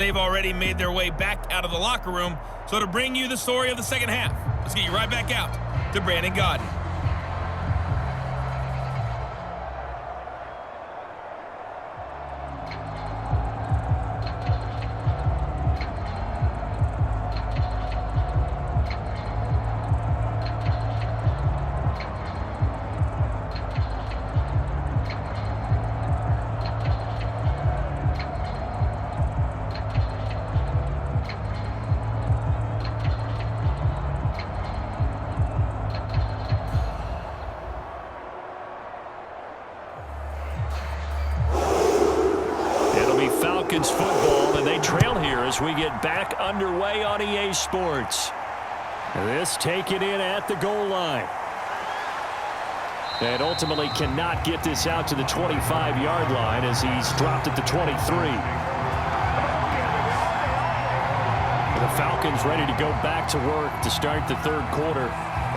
They've already made their way back out of the locker room. So to bring you the story of the second half, let's get you right back out to Brandon Godden. Falcons football, and they trail here as we get back underway on EA Sports. This taken in at the goal line. And ultimately cannot get this out to the 25-yard line as he's dropped at the 23. The Falcons ready to go back to work to start the third quarter.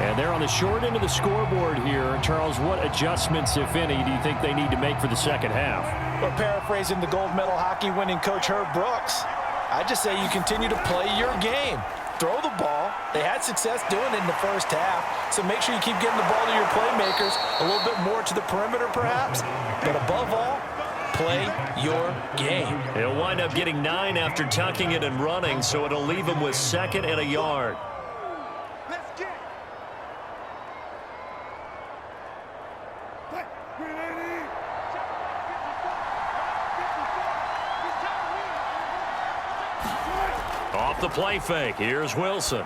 And they're on the short end of the scoreboard here. Charles, what adjustments, if any, do you think they need to make for the second half? Well, paraphrasing the gold medal hockey winning coach Herb Brooks, I just say you continue to play your game. Throw the ball. They had success doing it in the first half, so make sure you keep getting the ball to your playmakers, a little bit more to the perimeter perhaps, but above all, play your game. He'll wind up getting 9 after tucking it and running, so it'll leave him with 2nd and a yard. Off the play fake, here's Wilson.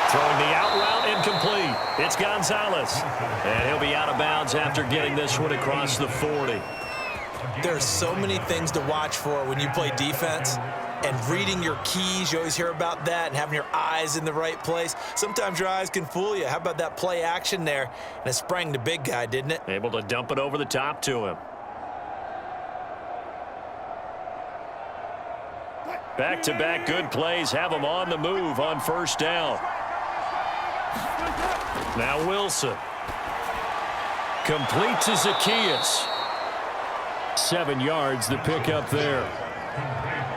Throwing the out route incomplete. It's Gonzalez. And he'll be out of bounds after getting this one across the 40. There's so many things to watch for when you play defense. And reading your keys, you always hear about that, and having your eyes in the right place. Sometimes your eyes can fool you. How about that play action there? And it sprang the big guy, didn't it? Able to dump it over the top to him. Back-to-back good plays have him on the move on first down. Now Wilson. Complete to Zacchaeus. 7 yards the pickup there.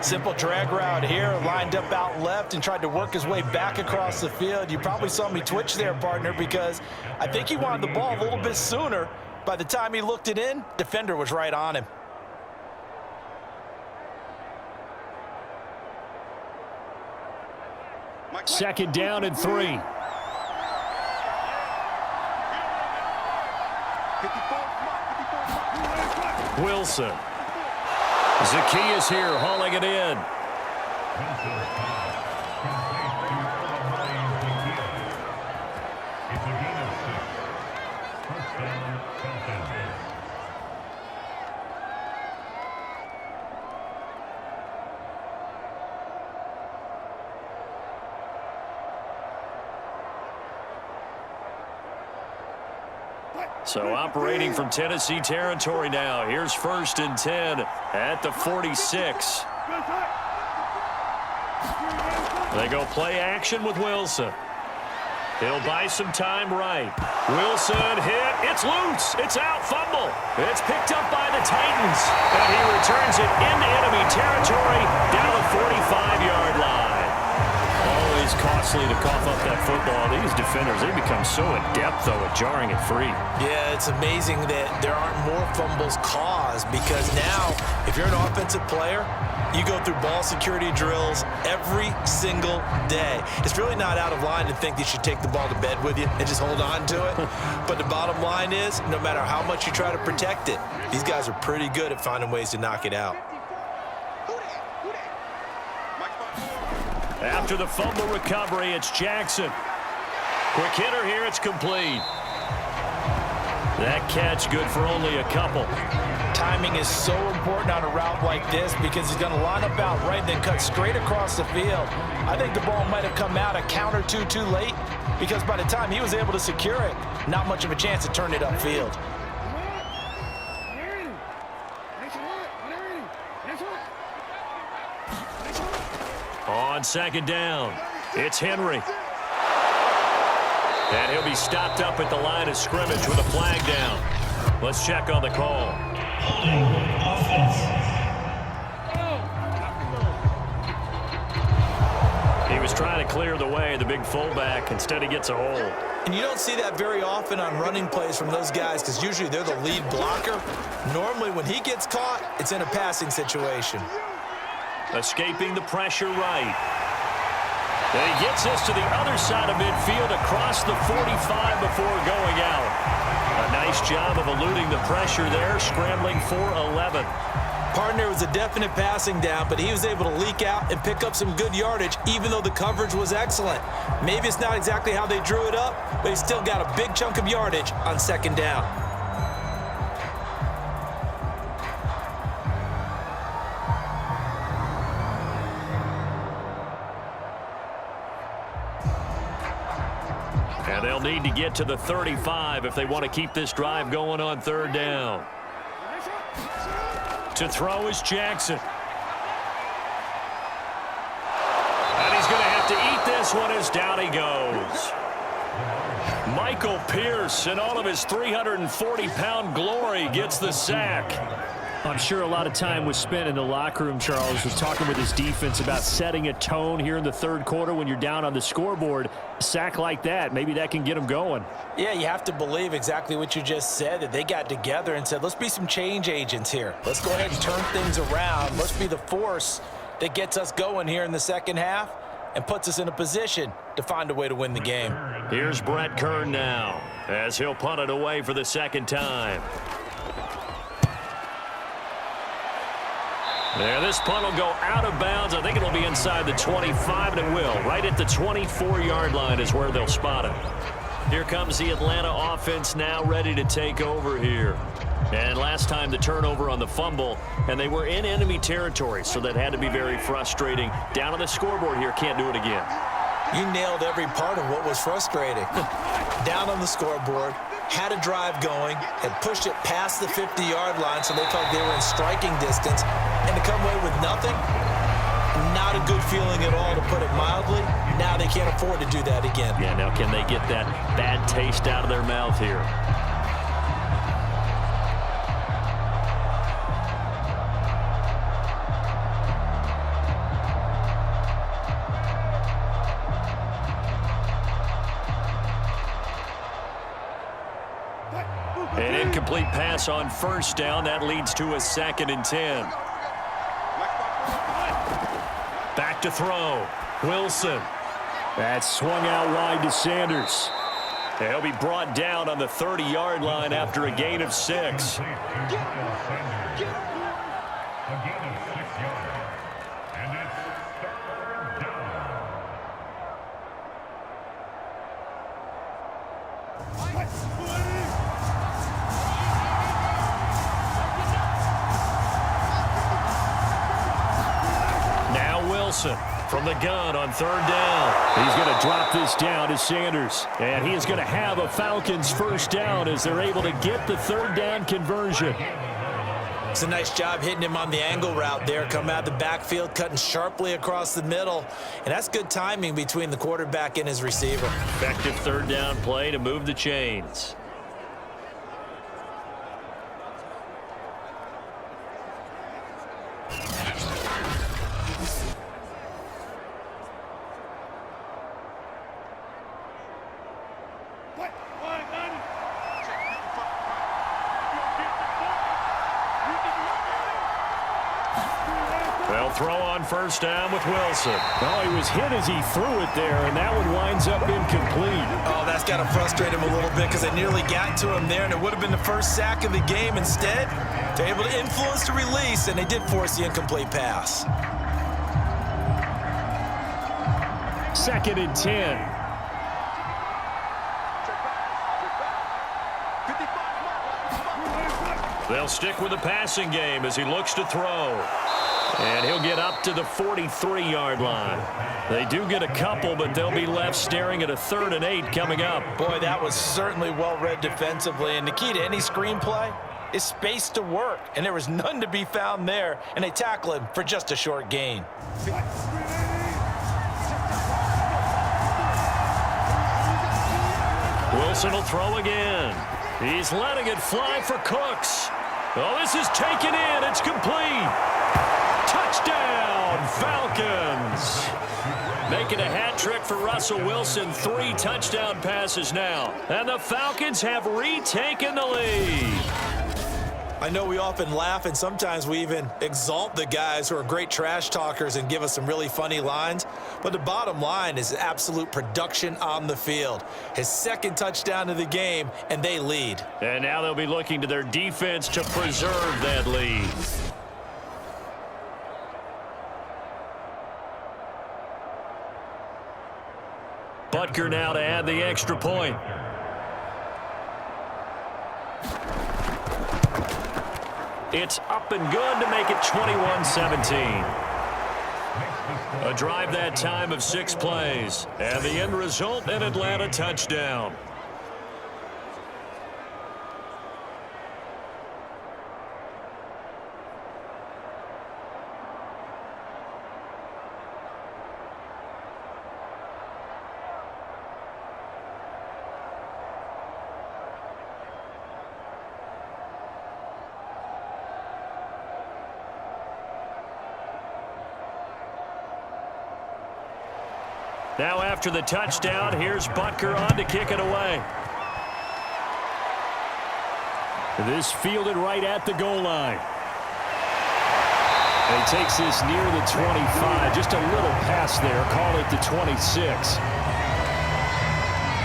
Simple drag route here, lined up out left and tried to work his way back across the field. You probably saw me twitch there, partner, because I think he wanted the ball a little bit sooner. By the time he looked it in, defender was right on him. Second down and 3. Wilson. Zacchaeus here hauling it in. So operating from Tennessee territory now. Here's 1st and 10 at the 46. They go play action with Wilson. He'll buy some time right. Wilson hit. It's loose. It's out. Fumble. It's picked up by the Titans. And he returns it into enemy territory down the 45-yard line. Always costly to cough up that football. These defenders, they become so adept, though, at jarring it free. Yeah, it's amazing that there aren't more fumbles caused, because now, if you're an offensive player, you go through ball security drills every single day. It's really not out of line to think that you should take the ball to bed with you and just hold on to it. But the bottom line is, no matter how much you try to protect it, these guys are pretty good at finding ways to knock it out. After the fumble recovery, it's Jackson. Quick hitter here, it's complete. That catch good for only a couple. Timing is so important on a route like this, because he's going to line up out right, then cut straight across the field. I think the ball might have come out a count or two too late, because by the time he was able to secure it, not much of a chance to turn it upfield. On second down, it's Henry. And he'll be stopped up at the line of scrimmage with a flag down. Let's check on the call. Holding offense. trying to clear the way. The big fullback instead he gets a hold. And you don't see that very often on running plays from those guys because usually they're the lead blocker. Normally when he gets caught, it's in a passing situation. Escaping the pressure right. And he gets us to the other side of midfield across the 45 before going out. A nice job of eluding the pressure there, scrambling for 11. Partner was a definite passing down, but he was able to leak out and pick up some good yardage, even though the coverage was excellent. Maybe it's not exactly how they drew it up, but he still got a big chunk of yardage on second down. And they'll need to get to the 35 if they want to keep this drive going on third down. To throw is Jackson. And he's going to have to eat this one as down he goes. Michael Pierce, in all of his 340-pound glory, gets the sack. I'm sure a lot of time was spent in the locker room, Charles, was talking with his defense about setting a tone here in the third quarter when you're down on the scoreboard. A sack like that, maybe that can get them going. Yeah, you have to believe exactly what you just said, that they got together and said, let's be some change agents here. Let's go ahead and turn things around. Let's be the force that gets us going here in the second half and puts us in a position to find a way to win the game. Here's Brett Kern now as he'll punt it away for the second time. There, this punt will go out of bounds. I think it'll be inside the 25, and it will. Right at the 24-yard line is where they'll spot it. Here comes the Atlanta offense now ready to take over here. And last time the turnover on the fumble, and they were in enemy territory, so that had to be very frustrating. Down on the scoreboard here, can't do it again. You nailed every part of what was frustrating. Down on the scoreboard, had a drive going, had pushed it past the 50-yard line so they felt they were in striking distance, and to come away with nothing, not a good feeling at all, to put it mildly. Now they can't afford to do that again. Yeah, now can they get that bad taste out of their mouth here? An incomplete pass on first down. That leads to a 2nd and 10. Back to throw. Wilson. That swung out wide to Sanders. He'll be brought down on the 30-yard line after a gain of 6. From the gun on third down. He's going to drop this down to Sanders. And he is going to have a Falcons first down as they're able to get the third down conversion. It's a nice job hitting him on the angle route there. Come out of the backfield, cutting sharply across the middle. And that's good timing between the quarterback and his receiver. Effective third down play to move the chains. They'll throw on first down with Wilson. Oh, he was hit as he threw it there, and that one winds up incomplete. Oh, that's got to frustrate him a little bit because they nearly got to him there, and it would have been the first sack of the game. Instead, they're able to influence the release, and they did force the incomplete pass. 2nd and 10. They'll stick with the passing game as he looks to throw. And he'll get up to the 43-yard line. They do get a couple, but they'll be left staring at a 3rd and 8 coming up. Boy, that was certainly well-read defensively. And the key to any screenplay is space to work. And there was none to be found there. And they tackle him for just a short gain. Wilson will throw again. He's letting it fly for Cooks. Oh, this is taken in. It's complete. Touchdown. Touchdown, Falcons! Making a hat trick for Russell Wilson. 3 touchdown passes now. And the Falcons have retaken the lead. I know we often laugh, and sometimes we even exalt the guys who are great trash talkers and give us some really funny lines. But the bottom line is absolute production on the field. His 2nd touchdown of the game, and they lead. And now they'll be looking to their defense to preserve that lead. Butker now to add the extra point. It's up and good to make it 21-17. A drive that time of 6 plays. And the end result, an Atlanta touchdown. Now after the touchdown, here's Butker on to kick it away. This fielded right at the goal line. And he takes this near the 25. Just a little pass there. Call it the 26.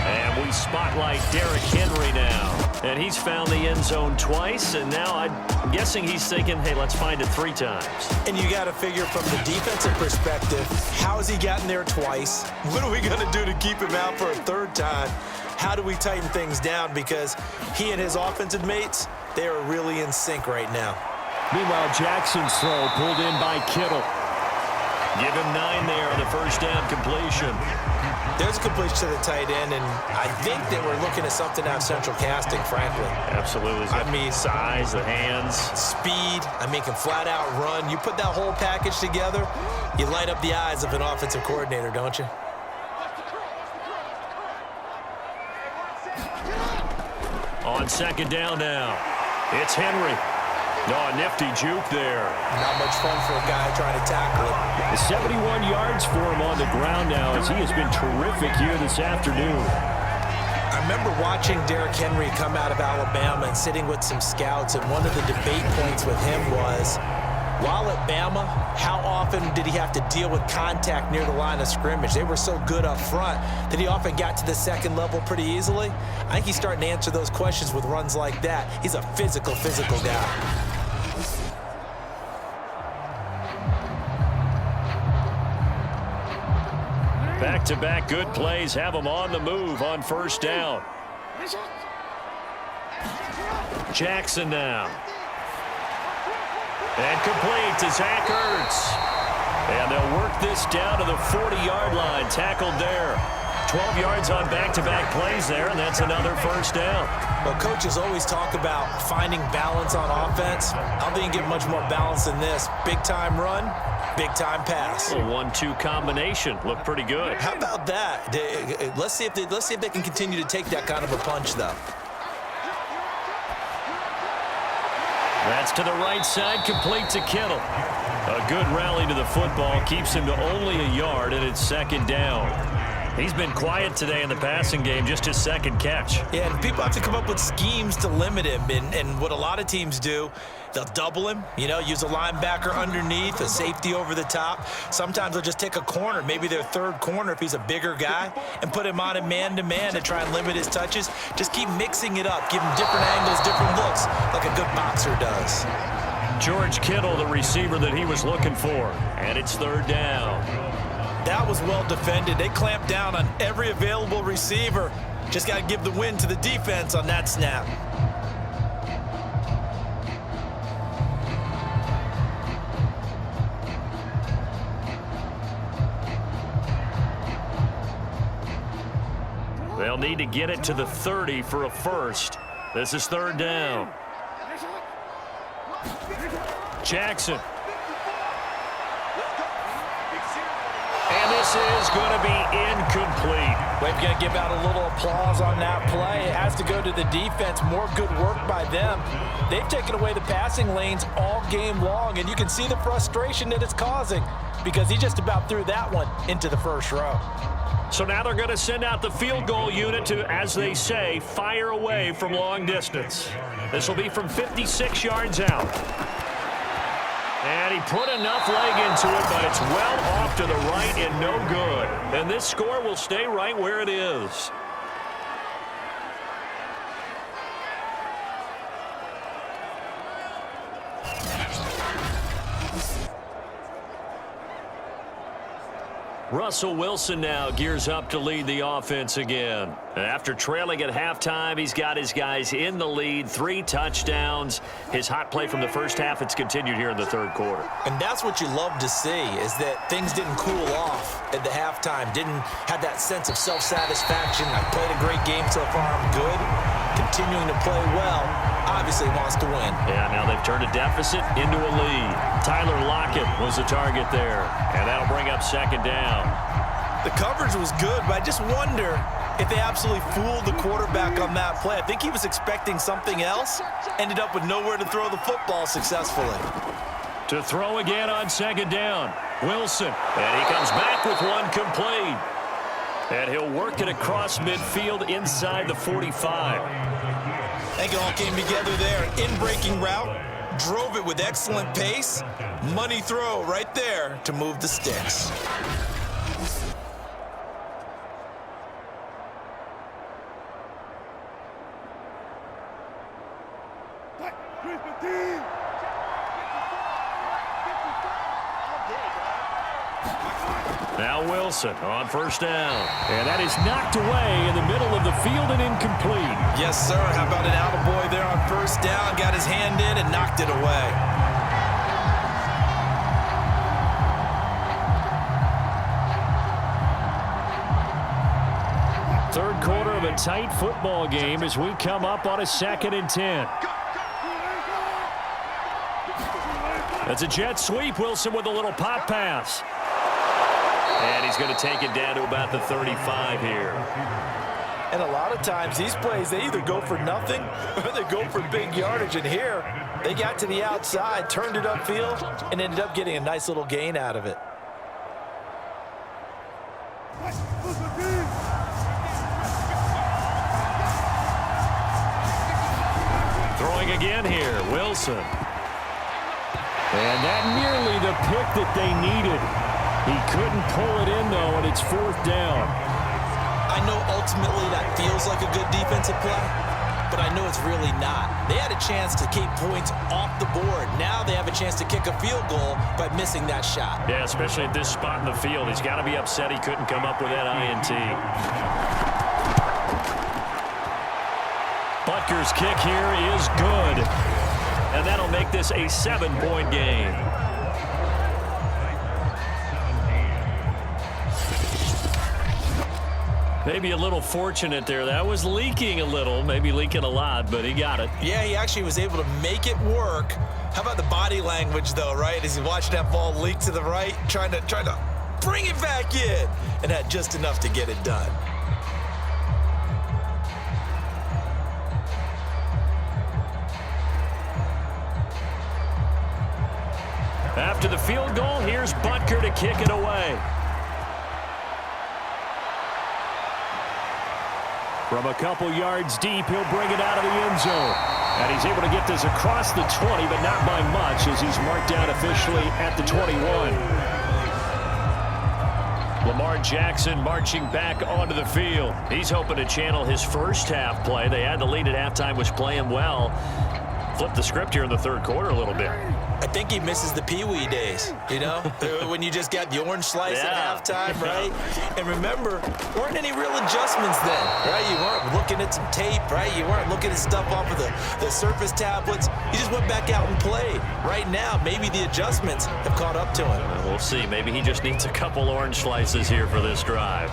And we spotlight Derrick Henry now. And he's found the end zone twice, and now I'm guessing he's thinking, hey, let's find it 3 times. And you got to figure from the defensive perspective, how has he gotten there twice? What are we going to do to keep him out for a 3rd time? How do we tighten things down? Because he and his offensive mates, they are really in sync right now. Meanwhile, Jackson's throw pulled in by Kittle. Give him 9 there on the first down completion. There's a completion to the tight end, and I think that we're looking at something out of central casting, frankly. Absolutely. I mean, size, the hands. Speed. I mean, can flat out run. You put that whole package together, you light up the eyes of an offensive coordinator, don't you? On 2nd down now, it's Henry. Oh, a nifty juke there. Not much fun for a guy trying to tackle it. 71 yards for him on the ground now as he has been terrific here this afternoon. I remember watching Derrick Henry come out of Alabama and sitting with some scouts, and one of the debate points with him was, while at Bama, how often did he have to deal with contact near the line of scrimmage? They were so good up front that he often got to the 2nd level pretty easily. I think he's starting to answer those questions with runs like that. He's a physical guy. Back-to-back good plays have him on the move on 1st down. Jackson now. And complete to Zach Ertz. And they'll work this down to the 40-yard line. Tackled there. 12 yards on back-to-back plays there, and that's another 1st down. Well, coaches always talk about finding balance on offense. I don't think you get much more balance than this. Big-time run, big-time pass. A 1-2 combination. Looked pretty good. How about that? Let's see if they can continue to take that kind of a punch, though. That's to the right side, complete to Kittle. A good rally to the football, keeps him to only a yard, and it's 2nd down. He's been quiet today in the passing game, just his 2nd catch. Yeah, and people have to come up with schemes to limit him, and what a lot of teams do, they'll double him, use a linebacker underneath, a safety over the top. Sometimes they'll just take a corner, maybe their 3rd corner if he's a bigger guy, and put him on a man-to-man to try and limit his touches. Just keep mixing it up, give him different angles, different looks, like a good boxer does. George Kittle, the receiver that he was looking for, and it's 3rd down. That was well defended. They clamped down on every available receiver. Just got to give the win to the defense on that snap. They'll need to get it to the 30 for a 1st. This is 3rd down. Jackson. And this this is going to be incomplete. We've got to give out a little applause on that play. It has to go to the defense. More good work by them. They've taken away the passing lanes all game long, and you can see the frustration that it's causing because he just about threw that one into the first row. So now they're going to send out the field goal unit to, as they say, fire away from long distance. This will be from 56 yards out. And he put enough leg into it, but it's well off to the right and no good. And this score will stay right where it is. Russell Wilson now gears up to lead the offense again. After trailing at halftime, he's got his guys in the lead, 3 touchdowns. His hot play from the first half, it's continued here in the third quarter. And that's what you love to see, is that things didn't cool off at the halftime, didn't have that sense of self-satisfaction. I played a great game so far, I'm good. Continuing to play well, obviously wants to win. Yeah, now they've turned a deficit into a lead. Tyler Lockett was the target there, and that'll bring up second down. The coverage was good, but I just wonder if they absolutely fooled the quarterback on that play. I think he was expecting something else, ended up with nowhere to throw the football successfully. To throw again on second down, Wilson, and he comes back with one complete. And he'll work it across midfield inside the 45. I think it all came together there. In-breaking route, drove it with excellent pace. Money throw right there to move the sticks. Now Wilson on first down. And that is knocked away in the middle of the field and incomplete. Yes, sir. How about an attaboy there on first down? Got his hand in and knocked it away. Third quarter of a tight football game as we come up on a 2nd and 10. That's a jet sweep. Wilson with a little pop pass. And he's going to take it down to about the 35 here. And a lot of times these plays, they either go for nothing or they go for big yardage. And here, they got to the outside, turned it upfield, and ended up getting a nice little gain out of it. Throwing again here, Wilson. And that nearly the pick that they needed. He couldn't pull it in, though, and it's 4th down. I know ultimately that feels like a good defensive play, but I know it's really not. They had a chance to keep points off the board. Now they have a chance to kick a field goal by missing that shot. Yeah, especially at this spot in the field. He's got to be upset he couldn't come up with that INT. Butker's kick here is good. And that'll make this a 7-point game. Maybe a little fortunate there. That was leaking a little, maybe leaking a lot, but he got it. Yeah, he actually was able to make it work. How about the body language, though, right? As he watched that ball leak to the right, trying to bring it back in, and had just enough to get it done. After the field goal, here's Butker to kick it away. From a couple yards deep, he'll bring it out of the end zone. And he's able to get this across the 20, but not by much, as he's marked down officially at the 21. Lamar Jackson marching back onto the field. He's hoping to channel his first half play. They had the lead at halftime, was playing well. Flip the script here in the third quarter a little bit. I think he misses the Pee-wee days, you know, when you just got the orange slice at halftime, right? And remember, there weren't any real adjustments then, right? You weren't looking at some tape, right? You weren't looking at stuff off of the surface tablets. You just went back out and played. Right now, maybe the adjustments have caught up to him. We'll see. Maybe he just needs a couple orange slices here for this drive.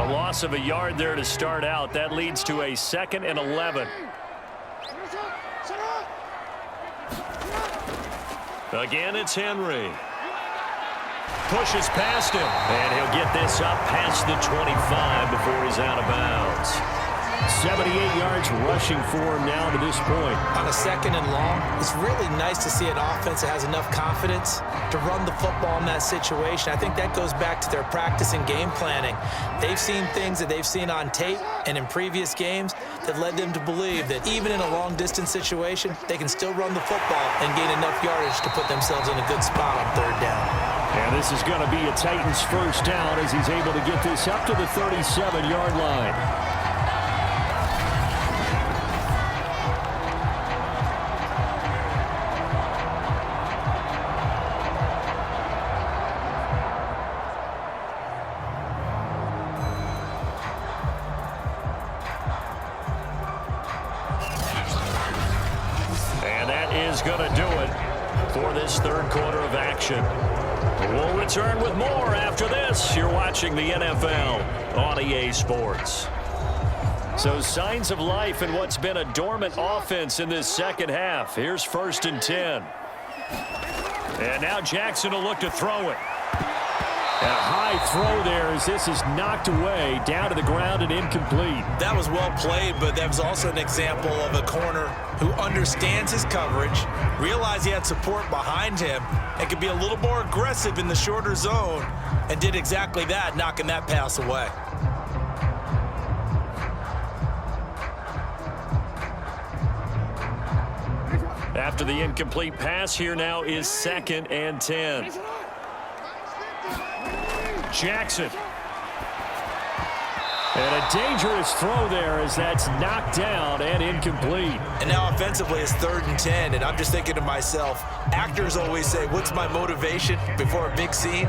A loss of a yard there to start out. That leads to a 2nd and 11. Again, it's Henry. Pushes past him. And he'll get this up past the 25 before he's out of bounds. 78 yards rushing for him now to this point. On a 2nd and long, it's really nice to see an offense that has enough confidence to run the football in that situation. I think that goes back to their practice and game planning. They've seen things that they've seen on tape and in previous games that led them to believe that even in a long-distance situation, they can still run the football and gain enough yardage to put themselves in a good spot on 3rd down. And this is going to be a Titans 1st down as he's able to get this up to the 37-yard line. Going to do it for this 3rd quarter of action. We'll return with more after this. You're watching the NFL on EA Sports. So signs of life in what's been a dormant offense in this 2nd half. Here's 1st and 10. And now Jackson will look to throw it. And a high throw there as this is knocked away, down to the ground and incomplete. That was well played, but that was also an example of a corner who understands his coverage, realized he had support behind him, and could be a little more aggressive in the shorter zone, and did exactly that, knocking that pass away. After the incomplete pass, here now is 2nd and 10. Jackson. And a dangerous throw there as that's knocked down and incomplete. And now offensively it's 3rd and 10, and I'm just thinking to myself, actors always say, what's my motivation before a big scene?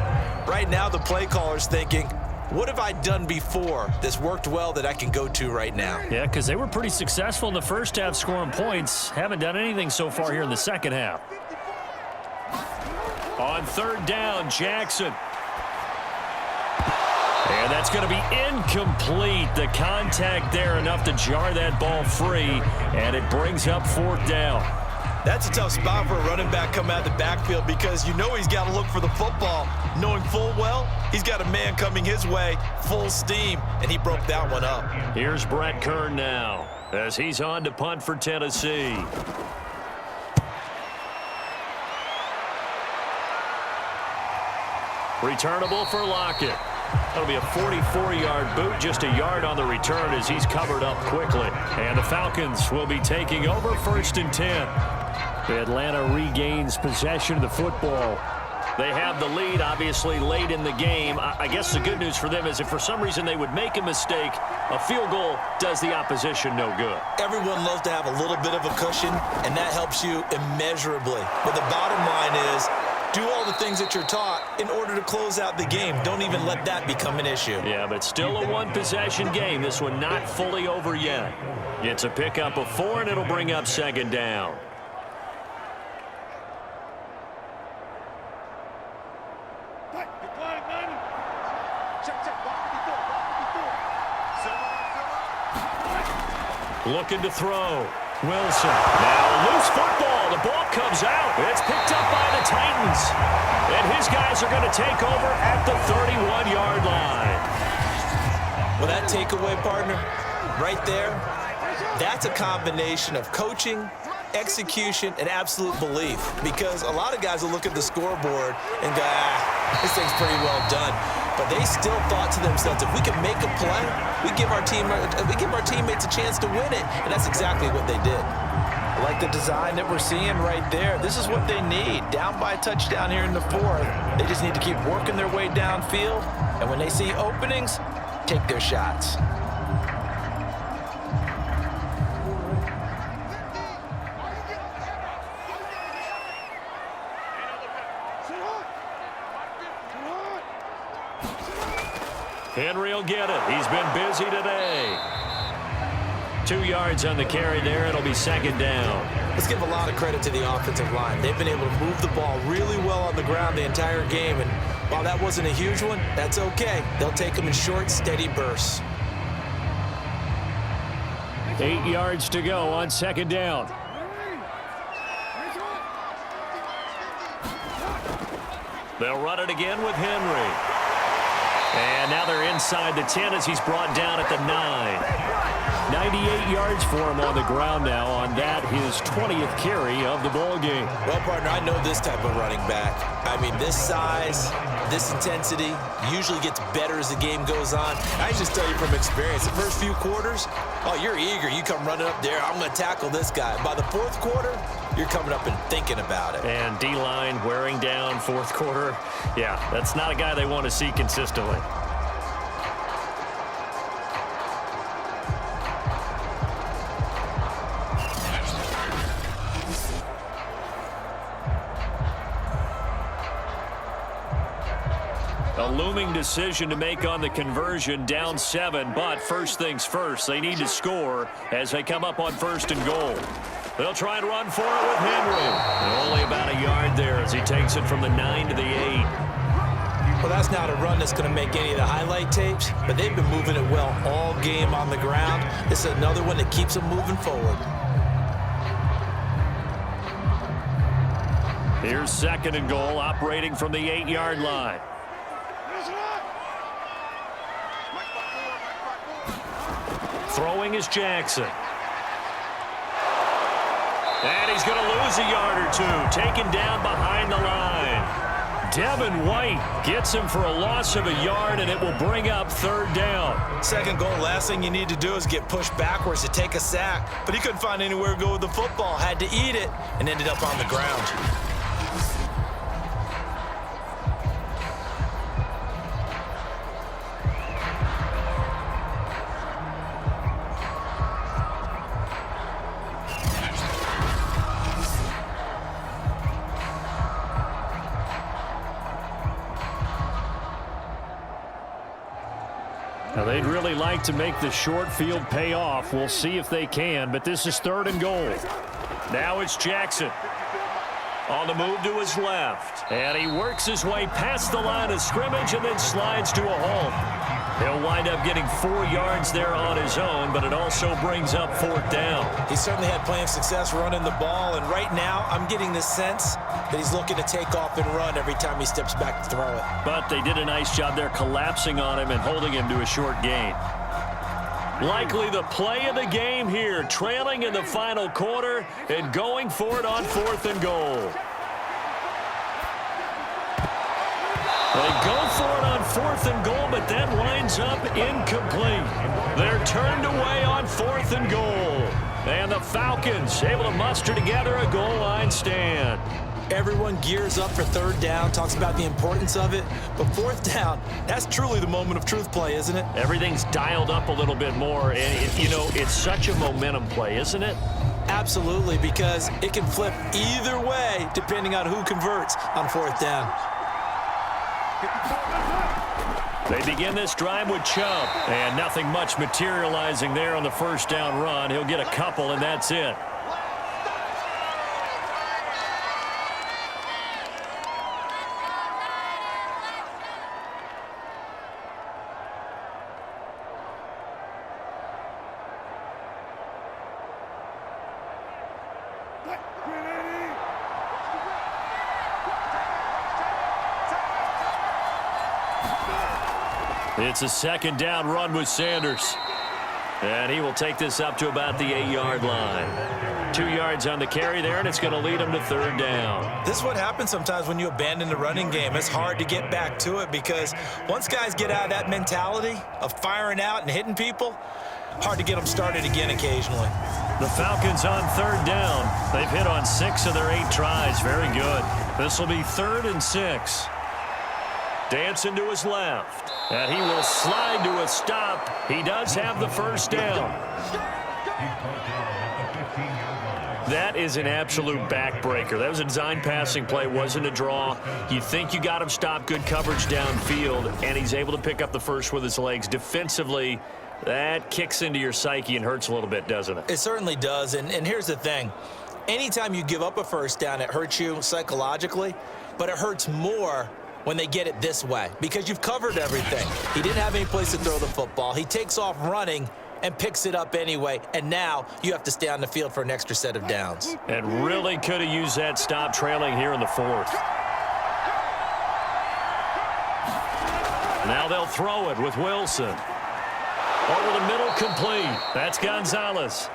Right now the play caller's thinking, what have I done before that's worked well that I can go to right now? Yeah, because they were pretty successful in the 1st half scoring points. Haven't done anything so far here in the 2nd half. On 3rd down, Jackson. And that's going to be incomplete. The contact there enough to jar that ball free, and it brings up 4th down. That's a tough spot for a running back coming out of the backfield because you know he's got to look for the football, knowing full well he's got a man coming his way, full steam, and he broke that one up. Here's Brett Kern now as he's on to punt for Tennessee. Returnable for Lockett. That'll be a 44-yard boot, just a yard on the return as he's covered up quickly. And the Falcons will be taking over 1st and 10. Atlanta regains possession of the football. They have the lead, obviously, late in the game. I guess the good news for them is if for some reason they would make a mistake, a field goal does the opposition no good. Everyone loves to have a little bit of a cushion, and that helps you immeasurably. But the bottom line is, do all the things that you're taught in order to close out the game. Don't even let that become an issue. Yeah, but still a one-possession game. This one not fully over yet. It's a pickup of 4, and it'll bring up 2nd down. Looking to throw. Wilson. Now loose football. The ball comes out. It's picked up by the Titans. And his guys are going to take over at the 31-yard line. Well, that takeaway, partner, right there, that's a combination of coaching, execution, and absolute belief. Because a lot of guys will look at the scoreboard and go, this thing's pretty well done. But they still thought to themselves, if we can make a play, we give our teammates a chance to win it. And that's exactly what they did. I like the design that we're seeing right there. This is what they need. Down by a touchdown here in the 4th. They just need to keep working their way downfield. And when they see openings, take their shots. Henry will get it. He's been busy today. 2 yards on the carry there. It'll be 2nd down. Let's give a lot of credit to the offensive line. They've been able to move the ball really well on the ground the entire game, and While that wasn't a huge one, that's okay. They'll take them in short, steady bursts. 8 yards to go on second down. They'll run it again with Henry. And now they're inside the 10 as he's brought down at the 9. 98 yards for him on the ground now on that, his 20th carry of the ball game. Well, partner, I know this type of running back. I mean, this size, this intensity usually gets better as the game goes on. I just tell you from experience, the first few quarters, oh, you're eager. You come running up there, I'm going to tackle this guy. By the fourth quarter, you're coming up and thinking about it. And D-line wearing down fourth quarter. Yeah, that's not a guy they want to see consistently. A looming decision to make on the conversion, down 7, but first things first, they need to score as they come up on 1st and goal. They'll try and run for it with Henry. And only about a yard there as he takes it from the 9 to the 8. Well, that's not a run that's going to make any of the highlight tapes, but they've been moving it well all game on the ground. This is another one that keeps them moving forward. Here's 2nd and goal, operating from the 8-yard line. Throwing is Jackson. And he's going to lose a yard or 2, taken down behind the line. Devin White gets him for a loss of a yard, and it will bring up 3rd down. 2nd goal, last thing you need to do is get pushed backwards to take a sack. But he couldn't find anywhere to go with the football, had to eat it, and ended up on the ground. Now, they'd really like to make the short field pay off. We'll see if they can, but this is 3rd and goal. Now it's Jackson on the move to his left. And he works his way past the line of scrimmage and then slides to a halt. He'll wind up getting 4 yards there on his own, but it also brings up 4th down. He certainly had plenty of success running the ball, and right now I'm getting the sense that he's looking to take off and run every time he steps back to throw it. But they did a nice job there collapsing on him and holding him to a short gain. Likely the play of the game here, trailing in the final quarter and going for it on 4th and goal. They go for it on 4th and goal, but that winds up incomplete. They're turned away on 4th and goal. And the Falcons able to muster together a goal line stand. Everyone gears up for 3rd down, talks about the importance of it. But 4th down, that's truly the moment of truth play, isn't it? Everything's dialed up a little bit more. And, you know, it's such a momentum play, isn't it? Absolutely, because it can flip either way depending on who converts on 4th down. They begin this drive with Chubb, and nothing much materializing there on the 1st down run. He'll get a couple, and that's it. It's a 2nd down run with Sanders. And he will take this up to about the 8-yard line. 2 yards on the carry there, and it's going to lead him to 3rd down. This is what happens sometimes when you abandon the running game. It's hard to get back to it because once guys get out of that mentality of firing out and hitting people, hard to get them started again occasionally. The Falcons on 3rd down. They've hit on 6 of their 8 tries. Very good. This will be 3rd and 6. Dancing to his left. And he will slide to a stop. He does have the 1st down. That is an absolute backbreaker. That was a design passing play, wasn't a draw. You think you got him stopped, good coverage downfield, and he's able to pick up the 1st with his legs. Defensively, that kicks into your psyche and hurts a little bit, doesn't it? It certainly does, and here's the thing. Anytime you give up a 1st down, it hurts you psychologically, but it hurts more when they get it this way because you've covered everything. He didn't have any place to throw the football. He takes off running and picks it up anyway, and now you have to stay on the field for an extra set of downs. And really could have used that stop trailing here in the fourth. Now they'll throw it with Wilson. Over the middle, complete. That's Gonzalez.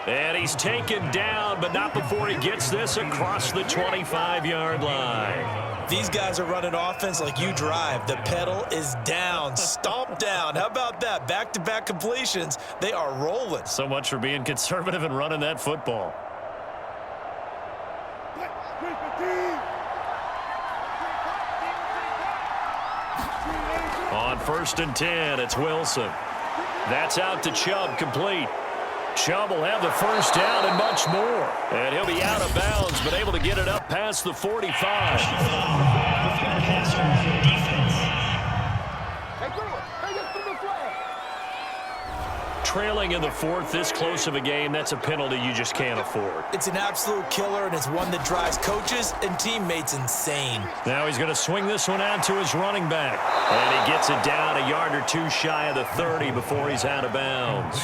And he's taken down, but not before he gets this across the 25-yard line. These guys are running offense like you drive. The pedal is down, stomped down. How about that? Back-to-back completions. They are rolling. So much for being conservative and running that football. On 1st and 10, it's Wilson. That's out to Chubb, complete. Chubb will have the first down and much more. And he'll be out of bounds, but able to get it up past the 45. Trailing in the fourth, this close of a game, that's a penalty you just can't afford. It's an absolute killer, and it's one that drives coaches and teammates insane. Now he's going to swing this one out to his running back. And he gets it down a yard or two shy of the 30 before he's out of bounds.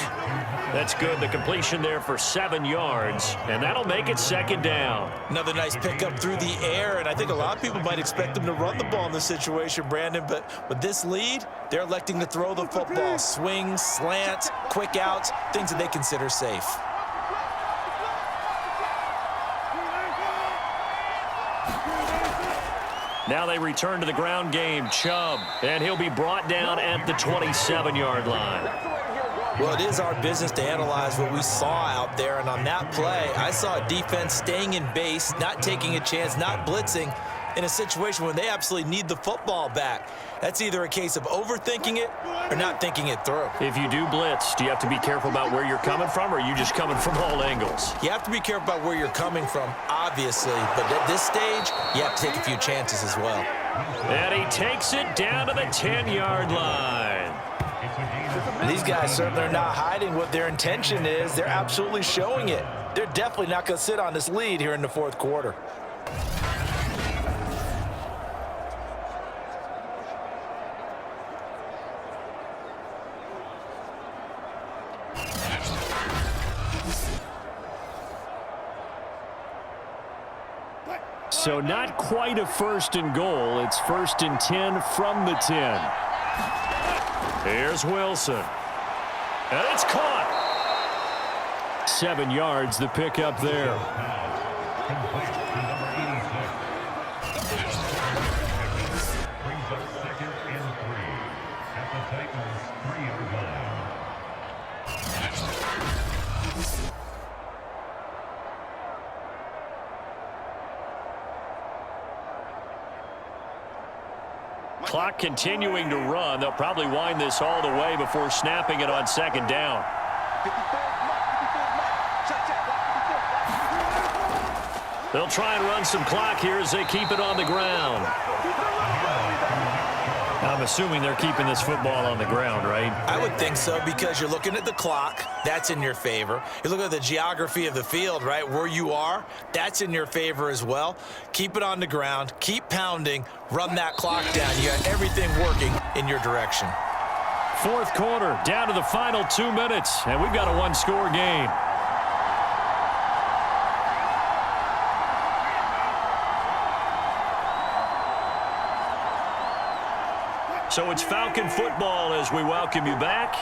That's good. The completion there for 7 yards, and that'll make it 2nd down. Another nice pickup through the air, and I think a lot of people might expect them to run the ball in this situation, Brandon, but with this lead, they're electing to throw the football. Swings, slants, quick outs, things that they consider safe. Now they return to the ground game. Chubb, and he'll be brought down at the 27-yard line. Well, it is our business to analyze what we saw out there, and on that play, I saw a defense staying in base, not taking a chance, not blitzing in a situation where they absolutely need the football back. That's either a case of overthinking it or not thinking it through. If you do blitz, do you have to be careful about where you're coming from, or are you just coming from all angles? You have to be careful about where you're coming from, obviously, but at this stage, you have to take a few chances as well. And he takes it down to the 10-yard line. These guys certainly are not hiding what their intention is. They're absolutely showing it. They're definitely not going to sit on this lead here in the fourth quarter. So not quite a 1st and goal. It's 1st and 10 from the 10. Here's Wilson. And it's caught. 7 yards, the pickup there. Brings up 2nd and 3 at the Titans' 3-yard line. Clock continuing to run. They'll probably wind this all the way before snapping it on 2nd down. They'll try and run some clock here as they keep it on the ground. I'm assuming they're keeping this football on the ground, right? I would think so, because you're looking at the clock. That's in your favor. You look at the geography of the field, right, where you are. That's in your favor as well. Keep it on the ground. Keep pounding. Run that clock down. You got everything working in your direction. Fourth quarter, down to the final 2 minutes, and we've got a one-score game. So it's Falcon football as we welcome you back.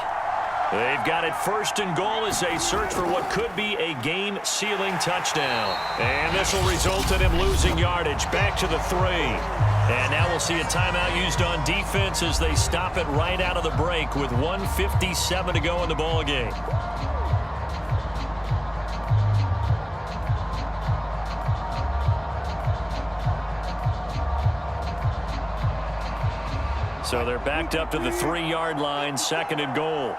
They've got it 1st and goal as they search for what could be a game-sealing touchdown. And this will result in him losing yardage back to the 3. And now we'll see a timeout used on defense as they stop it right out of the break with 1:57 to go in the ball game. So they're backed up to the 3-yard line, 2nd and goal.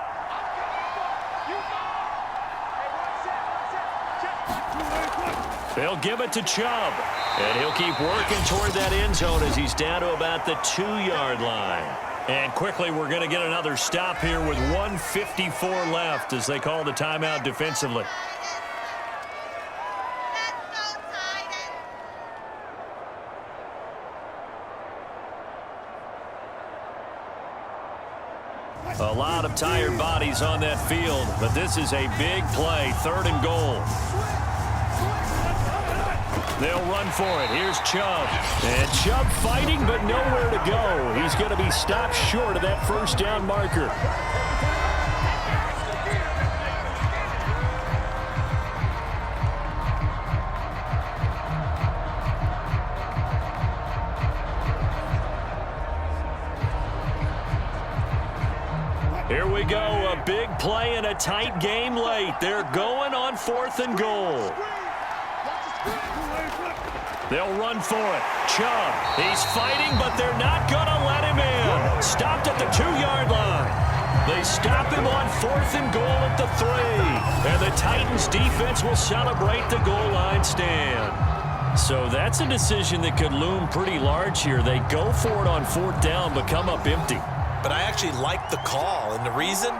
They'll give it to Chubb, and he'll keep working toward that end zone as he's down to about the 2-yard line. And quickly, we're going to get another stop here with 1:54 left as they call the timeout defensively. A lot of tired bodies on that field, but this is a big play, 3rd and goal. They'll run for it. Here's Chubb. And Chubb fighting, but nowhere to go. He's going to be stopped short of that 1st down marker. Here we go, a big play in a tight game late. They're going on 4th and goal. They'll run for it. Chubb, he's fighting, but they're not going to let him in. Stopped at the 2-yard line. They stop him on 4th and goal at the 3. And the Titans defense will celebrate the goal line stand. So that's a decision that could loom pretty large here. They go for it on 4th down, but come up empty. But I actually like the call, and the reason?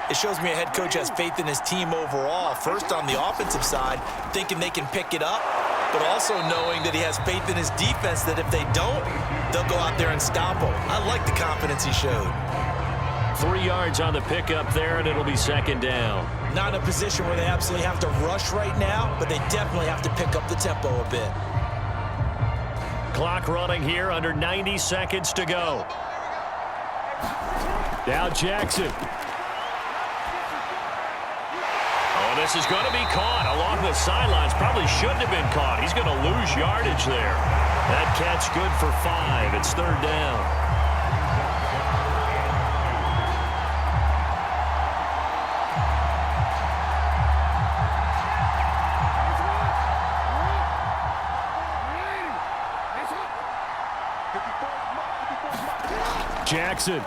It shows me a head coach has faith in his team overall. First, on the offensive side, thinking they can pick it up, but also knowing that he has faith in his defense that if they don't, they'll go out there and stop him. I like the confidence he showed. 3 yards on the pickup there, and it'll be 2nd down. Not in a position where they absolutely have to rush right now, but they definitely have to pick up the tempo a bit. Clock running here, under 90 seconds to go. Now Jackson. Oh, this is going to be caught along the sidelines. Probably shouldn't have been caught. He's going to lose yardage there. That catch good for 5. It's 3rd down. Jackson.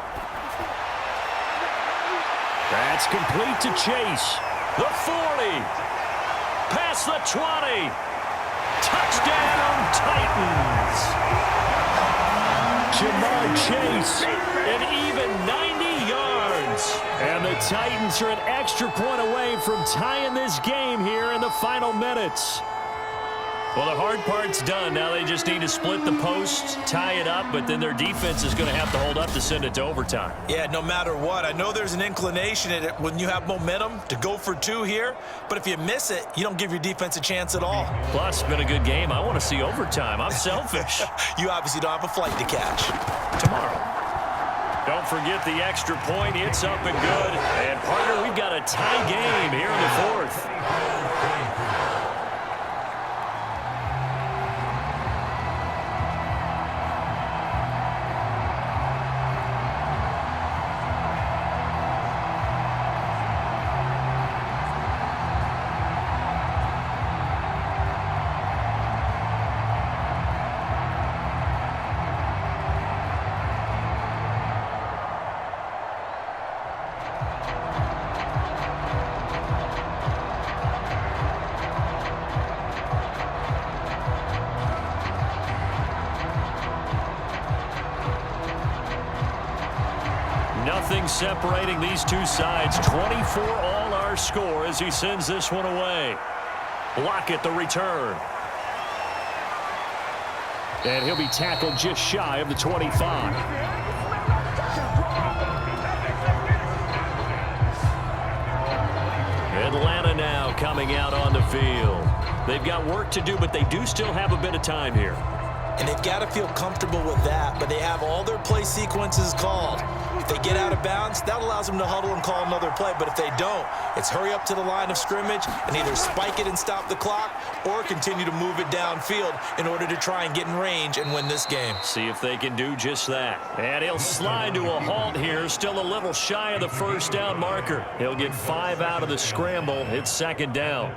That's complete to Chase. The 40. Past the 20. Touchdown, Titans. Jamar Chase, an even 90 yards. And the Titans are an extra point away from tying this game here in the final minutes. Well, the hard part's done. Now they just need to split the post, tie it up, but then their defense is going to have to hold up to send it to overtime. Yeah, no matter what. I know there's an inclination in it when you have momentum to go for 2 here, but if you miss it, you don't give your defense a chance at all. Plus, it's been a good game. I want to see overtime. I'm selfish. You obviously don't have a flight to catch. Tomorrow. Don't forget the extra point. It's up and good. And, partner, we've got a tie game here in the 4th. Nothing separating these two sides. 24 all our score as he sends this one away. Lockett the return. And he'll be tackled just shy of the 25. Atlanta now coming out on the field. They've got work to do, but they do still have a bit of time here. And they've got to feel comfortable with that, but they have all their play sequences called. If they get out of bounds, that allows them to huddle and call another play. But if they don't, it's hurry up to the line of scrimmage and either spike it and stop the clock or continue to move it downfield in order to try and get in range and win this game. See if they can do just that. And he'll slide to a halt here, still a little shy of the 1st down marker. He'll get 5 out of the scramble. It's 2nd down.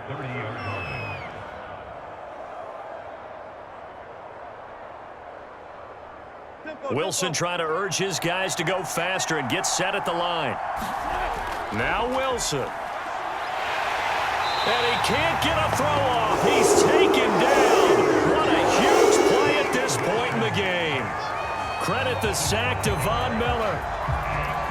Wilson trying to urge his guys to go faster and get set at the line. Now Wilson. And he can't get a throw off. He's taken down. What a huge play at this point in the game. Credit the sack to Von Miller.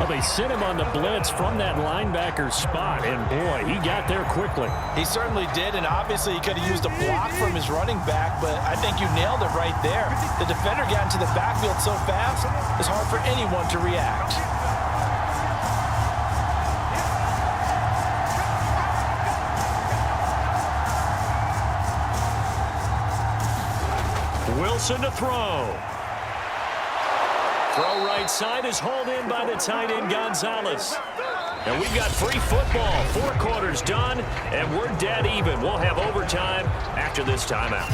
Well, they sent him on the blitz from that linebacker spot, and boy, he got there quickly. He certainly did, and obviously he could have used a block from his running back, but I think you nailed it right there. The defender got into the backfield so fast, it's hard for anyone to react. Wilson to throw. Throw right side is hauled in by the tight end Gonzalez. And we've got free football. 4 quarters done, and we're dead even. We'll have overtime after this timeout.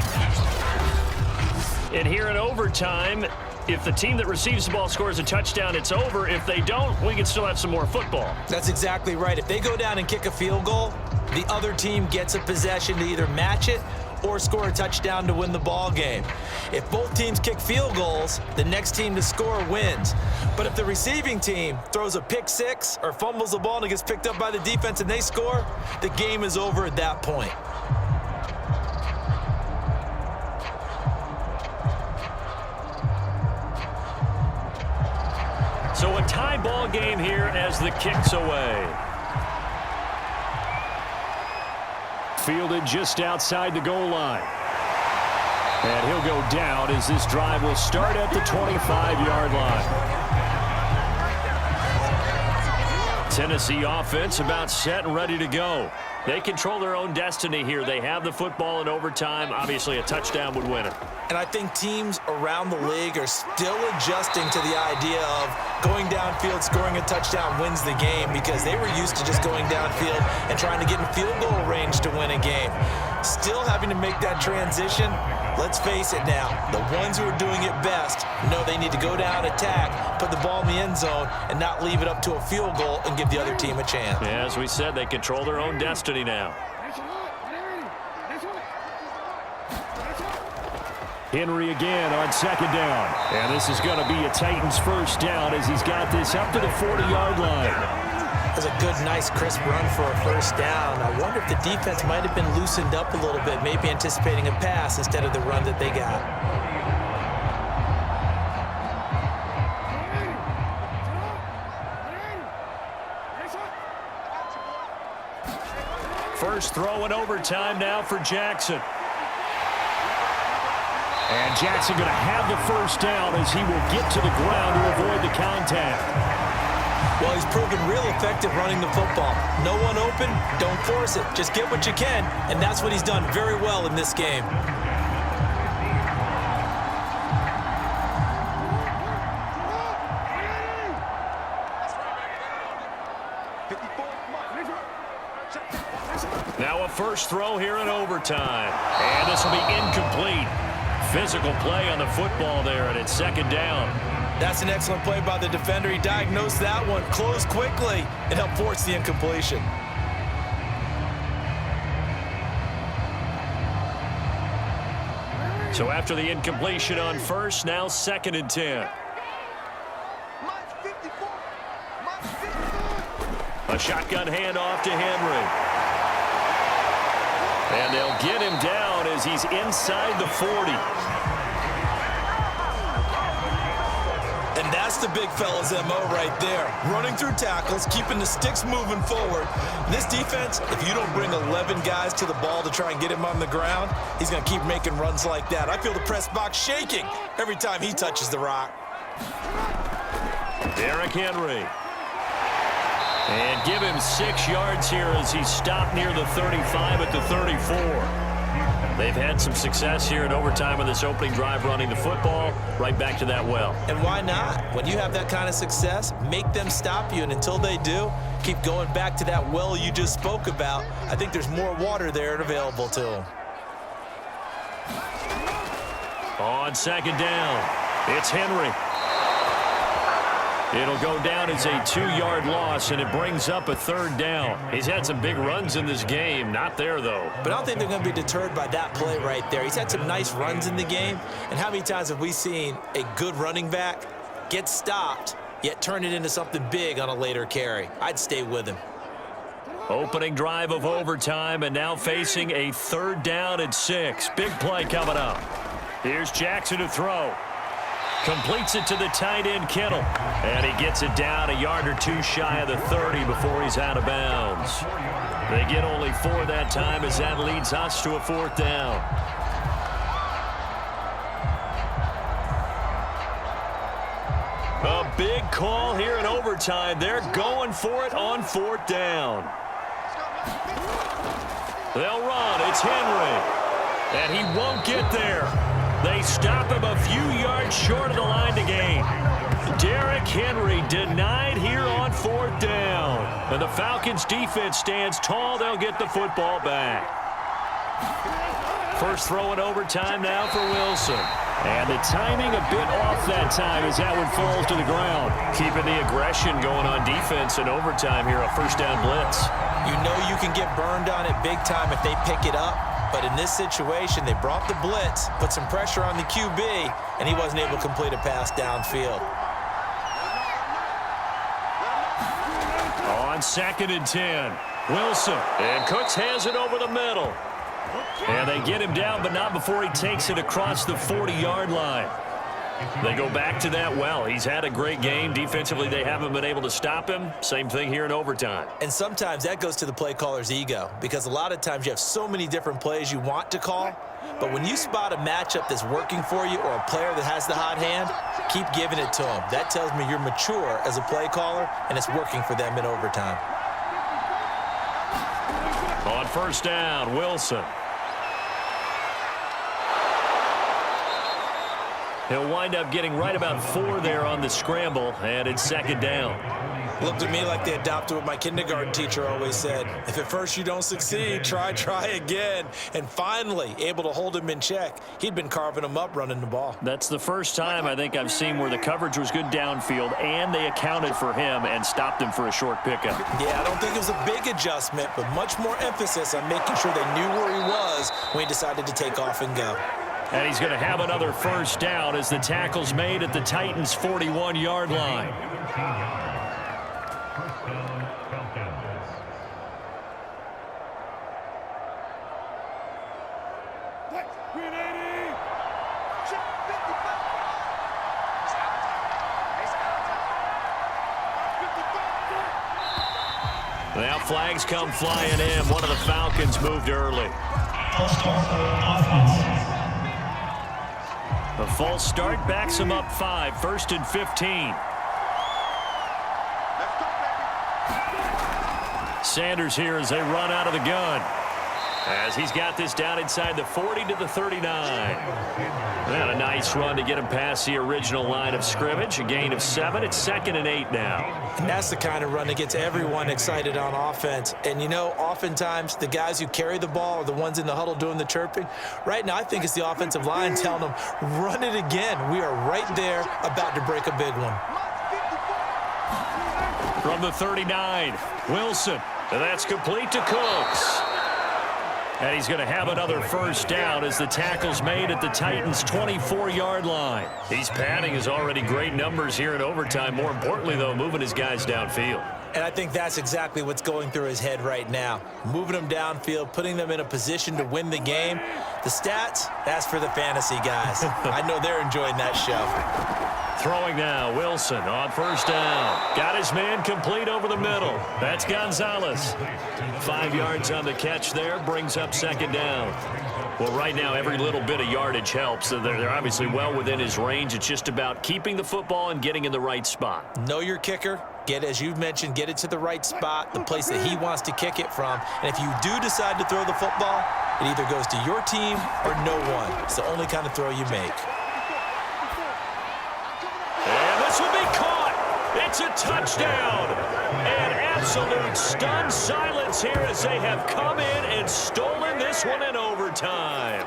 And here in overtime, if the team that receives the ball scores a touchdown, it's over. If they don't, we can still have some more football. That's exactly right. If they go down and kick a field goal, the other team gets a possession to either match it or score a touchdown to win the ball game. If both teams kick field goals, the next team to score wins. But if the receiving team throws a pick six or fumbles the ball and it gets picked up by the defense and they score, the game is over at that point. So a tie ball game here as the kick's away. Fielded just outside the goal line. And he'll go down as this drive will start at the 25-yard line. Tennessee offense about set and ready to go. They control their own destiny here. They have the football in overtime. Obviously, a touchdown would win it. And I think teams around the league are still adjusting to the idea of going downfield, scoring a touchdown wins the game, because they were used to just going downfield and trying to get in field goal range to win a game. Still having to make that transition. Let's face it now, the ones who are doing it best know they need to go down, attack, put the ball in the end zone, and not leave it up to a field goal and give the other team a chance. Yeah, as we said, they control their own destiny now. Henry again on second down. And this is going to be a Titans first down as he's got this up to the 40-yard line. That's a good, nice, crisp run for a first down. I wonder if the defense might have been loosened up a little bit, maybe anticipating a pass instead of the run that they got. First throw in overtime now for Jackson. And Jackson going to have the first down as he will get to the ground to avoid the contact. Well, he's proven real effective running the football. No one open, don't force it. Just get what you can, and that's what he's done very well in this game. Now a first throw here in overtime. And this will be incomplete. Physical play on the football there, and it's second down. That's an excellent play by the defender. He diagnosed that one, closed quickly, and helped force the incompletion. So after the incompletion on first, now second and 10. A shotgun handoff to Henry. And they'll get him down as he's inside the 40. And that's the big fella's MO right there. Running through tackles, keeping the sticks moving forward. This defense, if you don't bring 11 guys to the ball to try and get him on the ground, he's going to keep making runs like that. I feel the press box shaking every time he touches the rock. Derrick Henry. And give him 6 yards here as he stopped near the 35 at the 34. They've had some success here in overtime of this opening drive running the football right back to that well. And why not? When you have that kind of success, make them stop you, and until they do, keep going back to that well you just spoke about. I think there's more water there and available to them. On second down, it's Henry. It'll go down as a 2-yard loss, and it brings up a third down. He's had some big runs in this game. Not there, though. But I don't think they're going to be deterred by that play right there. He's had some nice runs in the game. And how many times have we seen a good running back get stopped, yet turn it into something big on a later carry? I'd stay with him. Opening drive of overtime, and now facing a third down and 6. Big play coming up. Here's Jackson to throw. Completes it to the tight end, Kittle. And he gets it down a yard or 2 shy of the 30 before he's out of bounds. They get only 4 that time as that leads us to a 4th down. A big call here in overtime. They're going for it on 4th down. They'll run. It's Henry. And he won't get there. They stop him a few yards short of the line to gain. Derrick Henry denied here on 4th down. And the Falcons defense stands tall. They'll get the football back. First throw in overtime now for Wilson. And the timing a bit off that time as that one falls to the ground. Keeping the aggression going on defense in overtime here, a first down blitz. You know you can get burned on it big time if they pick it up. But in this situation, they brought the blitz, put some pressure on the QB, and he wasn't able to complete a pass downfield. On 2nd and 10, Wilson. And Cooks has it over the middle. And they get him down, but not before he takes it across the 40-yard line. They go back to that well. He's had a great game. Defensively, they haven't been able to stop him. Same thing here in overtime. And sometimes that goes to the play caller's ego, because a lot of times you have so many different plays you want to call, but when you spot a matchup that's working for you or a player that has the hot hand, keep giving it to him. That tells me you're mature as a play caller, and it's working for them in overtime. On 1st down, Wilson. He'll wind up getting right about 4 there on the scramble, and it's 2nd down. Looked to me like they adopted what my kindergarten teacher always said. If at first you don't succeed, try again. And finally, able to hold him in check. He'd been carving him up running the ball. That's the first time I think I've seen where the coverage was good downfield, and they accounted for him and stopped him for a short pickup. Yeah, I don't think it was a big adjustment, but much more emphasis on making sure they knew where he was when he decided to take off and go. And he's going to have another first down as the tackle's made at the Titans' 41-yard line. First down, Falcons. Now flags come flying in. One of the Falcons moved early. A false start backs him up 5, 1st and 15. Sanders here as they run out of the gun. As he's got this down inside the 40 to the 39. And a nice run to get him past the original line of scrimmage. A gain of 7. It's 2nd and 8 now. And that's the kind of run that gets everyone excited on offense. And, you know, oftentimes the guys who carry the ball are the ones in the huddle doing the chirping. Right now, I think it's the offensive line telling them, run it again. We are right there about to break a big one. From the 39, Wilson. And that's complete to Cooks. And he's going to have another first down as the tackle's made at the Titans' 24-yard line. He's padding his already great numbers here in overtime. More importantly, though, moving his guys downfield. And I think that's exactly what's going through his head right now. Moving them downfield, putting them in a position to win the game. The stats, that's for the fantasy guys. I know they're enjoying that show. Throwing now, Wilson on first down. Got his man complete over the middle. That's Gonzalez. 5 yards on the catch there, brings up 2nd down. Well, right now, every little bit of yardage helps. They're obviously well within his range. It's just about keeping the football and getting in the right spot. Know your kicker. As you mentioned, get it to the right spot, the place that he wants to kick it from. And if you do decide to throw the football, it either goes to your team or no one. It's the only kind of throw you make. And this will be caught. It's a touchdown. And absolute stunned silence here as they have come in and stolen this one in overtime.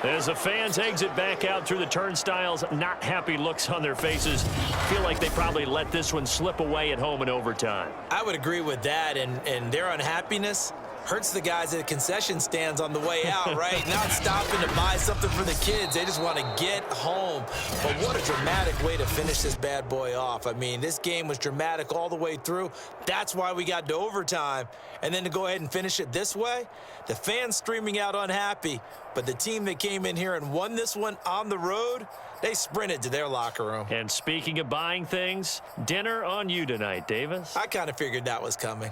As the fans exit back out through the turnstiles, not happy looks on their faces. Feel like they probably let this one slip away at home in overtime. I would agree with that, and their unhappiness hurts the guys at the concession stands on the way out, right? Not stopping to buy something for the kids. They just want to get home. But what a dramatic way to finish this bad boy off. I mean, this game was dramatic all the way through. That's why we got to overtime. And then to go ahead and finish it this way, the fans streaming out unhappy. But the team that came in here and won this one on the road, they sprinted to their locker room. And speaking of buying things, dinner on you tonight, Davis. I kind of figured that was coming.